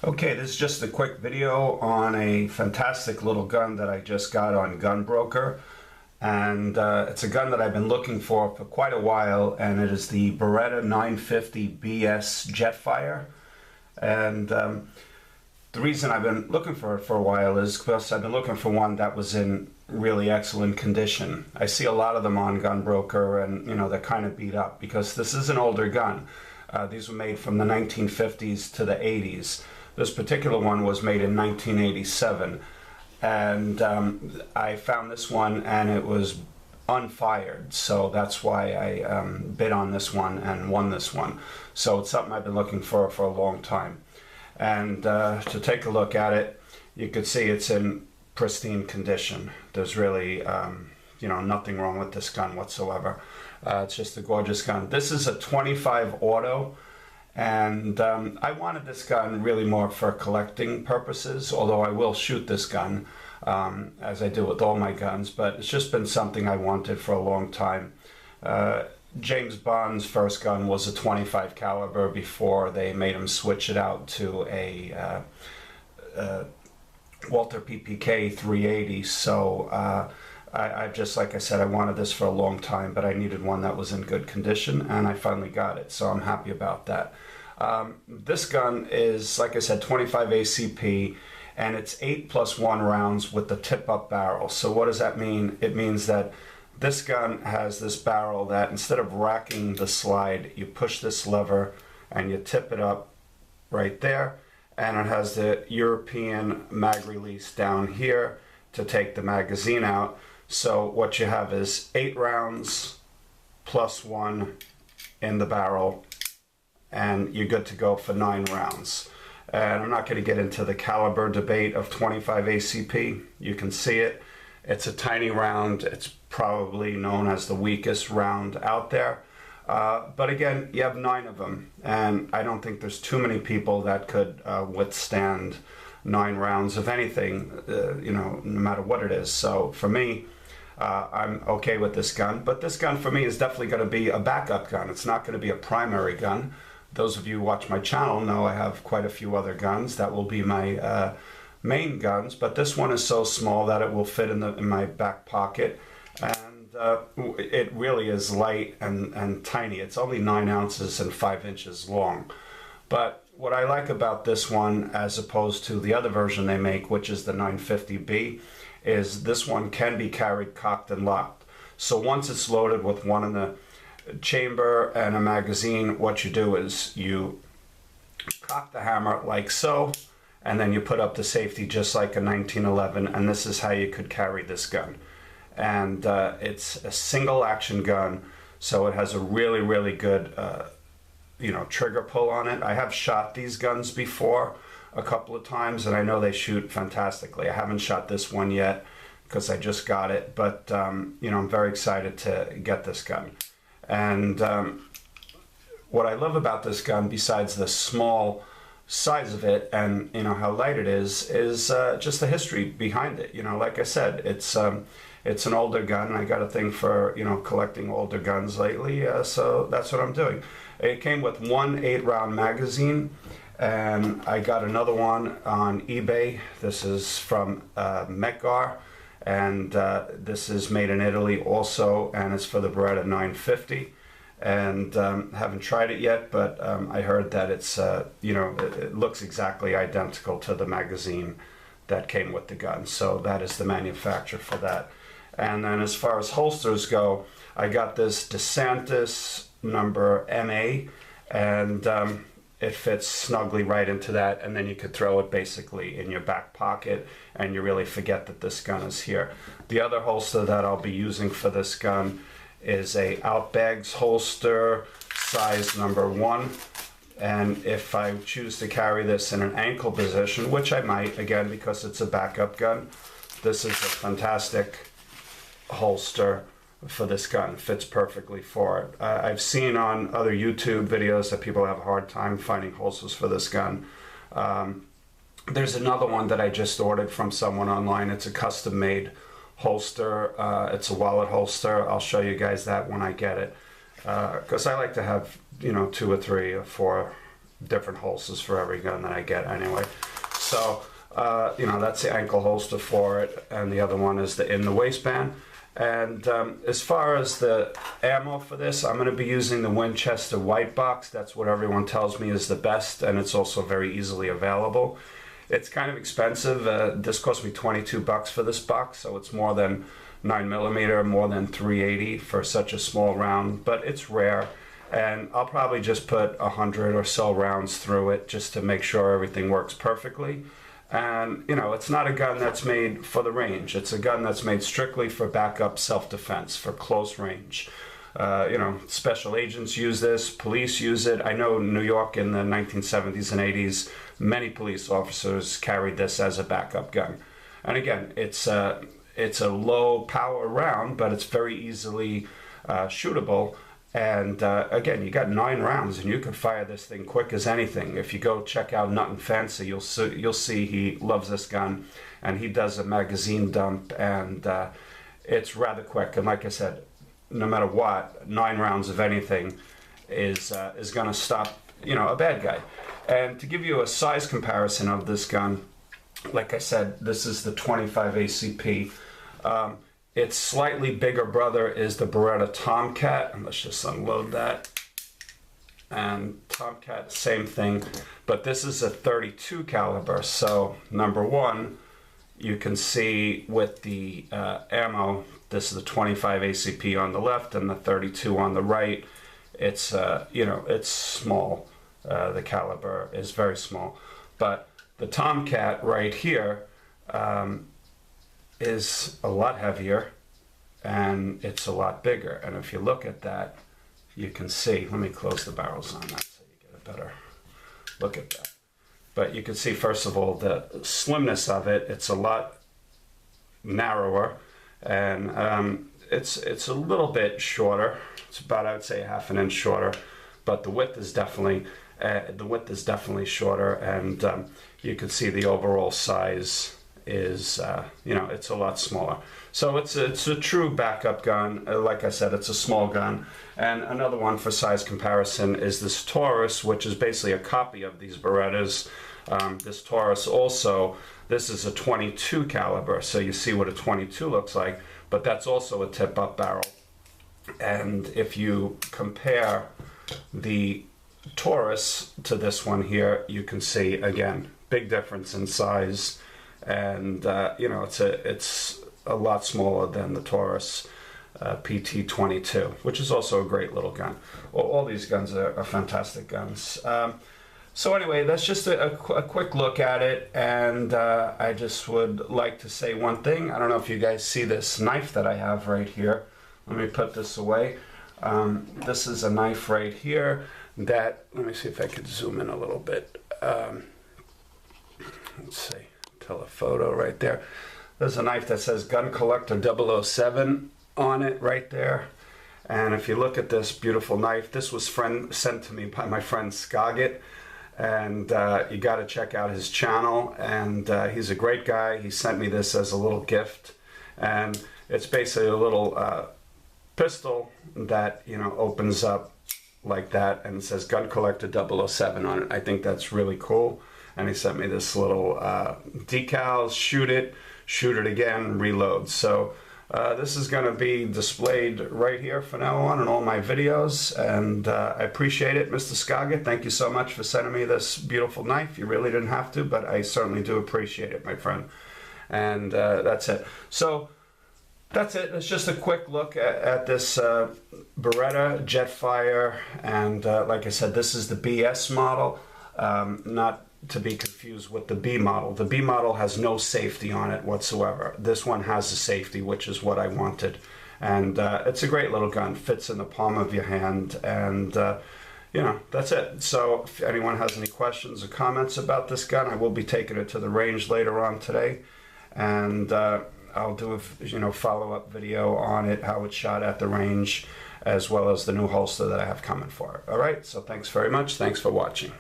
Okay, this is just a quick video on a fantastic little gun that I just got on Gunbroker. And it's a gun that I've been looking for quite a while, and it is the Beretta 950 BS Jetfire. And the reason I've been looking for it for a while is because I've been looking for one that was in really excellent condition. I see a lot of them on Gunbroker, and you know, they're kind of beat up because this is an older gun. These were made from the 1950s to the 80s. This particular one was made in 1987, and I found this one and it was unfired, so that's why I bid on this one and won this one. So it's something I've been looking for a long time. And to take a look at it, you could see it's in pristine condition. There's really you know, nothing wrong with this gun whatsoever. It's just a gorgeous gun. This is a 25 auto. And I wanted this gun really more for collecting purposes, although I will shoot this gun as I do with all my guns, but it's just been something I wanted for a long time. James Bond's first gun was a 25 caliber before they made him switch it out to a Walther PPK 380. So I just, like I said, I wanted this for a long time, but I needed one that was in good condition, and I finally got it, so I'm happy about that. This gun is, like I said, 25 ACP, and it's 8+1 rounds with the tip-up barrel. So what does that mean? It means that this gun has this barrel that instead of racking the slide, you push this lever and you tip it up right there, and it has the European mag release down here to take the magazine out. So what you have is 8 rounds plus 1 in the barrel, and you're good to go for 9 rounds. And I'm not going to get into the caliber debate of 25 ACP. You can see it. It's a tiny round. It's probably known as the weakest round out there. But again, you have 9 of them, and I don't think there's too many people that could withstand 9 rounds of anything, you know, no matter what it is. So for me, I'm okay with this gun, but this gun for me is definitely going to be a backup gun. It's not going to be a primary gun. Those of you who watch my channel know I have quite a few other guns that will be my main guns, but this one is so small that it will fit in my back pocket, and it really is light and tiny. It's only 9 ounces and 5 inches long. But what I like about this one, as opposed to the other version they make, which is the 950B, is this one can be carried cocked and locked. So once it's loaded with one in the chamber and a magazine, what you do is you cock the hammer like so, and then you put up the safety just like a 1911, and this is how you could carry this gun. And it's a single action gun, so it has a really good you know, trigger pull on it. I have shot these guns before a couple of times, and I know they shoot fantastically. I haven't shot this one yet because I just got it, but you know, I'm very excited to get this gun. And what I love about this gun, besides the small size of it and you know how light it is just the history behind it. You know, like I said, it's an older gun. I got a thing for, you know, collecting older guns lately, so that's what I'm doing. It came with one 8-round magazine, and I got another one on eBay. This is from Metgar, and this is made in Italy also, and it's for the Beretta 950. And haven't tried it yet, but I heard that it's you know, it looks exactly identical to the magazine that came with the gun. So that is the manufacturer for that. And then as far as holsters go, I got this DeSantis number MA, and it fits snugly right into that, and then you could throw it basically in your back pocket and you really forget that this gun is here. The other holster that I'll be using for this gun is a Outbags holster, size number 1. And if I choose to carry this in an ankle position, which I might, again, because it's a backup gun, this is a fantastic holster for this gun. Fits perfectly for it. I've seen on other YouTube videos that people have a hard time finding holsters for this gun. There's another one that I just ordered from someone online. It's a custom made holster. It's a wallet holster. I'll show you guys that when I get it, because I like to have, you know, 2 or 3 or 4 different holsters for every gun that I get anyway. So, you know, that's the ankle holster for it, and the other one is the in the waistband. And as far as the ammo for this, I'm going to be using the Winchester white box. That's what everyone tells me is the best, and it's also very easily available. It's kind of expensive. This cost me $22 for this box, so it's more than 9mm, more than .380 for such a small round, but it's rare. And I'll probably just put 100 or so rounds through it just to make sure everything works perfectly. And, you know, it's not a gun that's made for the range. It's a gun that's made strictly for backup self-defense, for close range. You know, special agents use this, police use it. I know in New York in the 1970s and 80s, many police officers carried this as a backup gun. And again, it's a low power round, but it's very easily shootable. And again, you got 9 rounds, and you can fire this thing quick as anything. If you go check out Nuttin' Fancy, you'll see he loves this gun, and he does a magazine dump, and it's rather quick. And like I said, no matter what, 9 rounds of anything is going to stop, you know, a bad guy. And to give you a size comparison of this gun, like I said, this is the 25 ACP. Its slightly bigger brother is the Beretta Tomcat, and let's just unload that. And Tomcat, same thing, but this is a .32 caliber. So number one, you can see with the ammo, this is the 25 ACP on the left and the .32 on the right. It's you know, it's small. The caliber is very small, but the Tomcat right here is a lot heavier, and it's a lot bigger. And if you look at that, you can see, let me close the barrels on that so you get a better look at that. But you can see, first of all, the slimness of it. It's a lot narrower, and it's a little bit shorter. It's about, I would say, ½ an inch shorter, but the width is definitely shorter, and you can see the overall size is you know, it's a lot smaller. So it's a true backup gun. Like I said, it's a small gun. And another one for size comparison is this Taurus, which is basically a copy of these Berettas. This Taurus also, this is a .22 caliber, so you see what a .22 looks like, but that's also a tip-up barrel. And if you compare the Taurus to this one here, you can see, again, big difference in size. And you know, it's a lot smaller than the Taurus PT-22, which is also a great little gun. All these guns are fantastic guns. So anyway, that's just a quick look at it, and I just would like to say one thing. I don't know if you guys see this knife that I have right here. Let me put this away. This is a knife right here that, let me see if I could zoom in a little bit. Let's see. Telephoto right there. There's a knife that says Gun Collector 007 on it right there. And if you look at this beautiful knife, this was sent to me by my friend Scoggett, and you got to check out his channel. And he's a great guy. He sent me this as a little gift, and it's basically a little pistol that, you know, opens up like that, and it says Gun Collector 007 on it. I think that's really cool. And he sent me this little decals, shoot it again, reload. So this is going to be displayed right here from now on in all my videos, and I appreciate it, Mr. Scoggett. Thank you so much for sending me this beautiful knife. You really didn't have to, but I certainly do appreciate it, my friend. And that's it. So that's it. It's just a quick look at this Beretta Jetfire, and like I said, this is the BS model, not to be confused with the B model. The B model has no safety on it whatsoever. This one has the safety, which is what I wanted. And it's a great little gun, fits in the palm of your hand, and you know, that's it. So if anyone has any questions or comments about this gun, I will be taking it to the range later on today, and I'll do a, you know, follow-up video on it, how it's shot at the range, as well as the new holster that I have coming for it. All right, so thanks very much. Thanks for watching.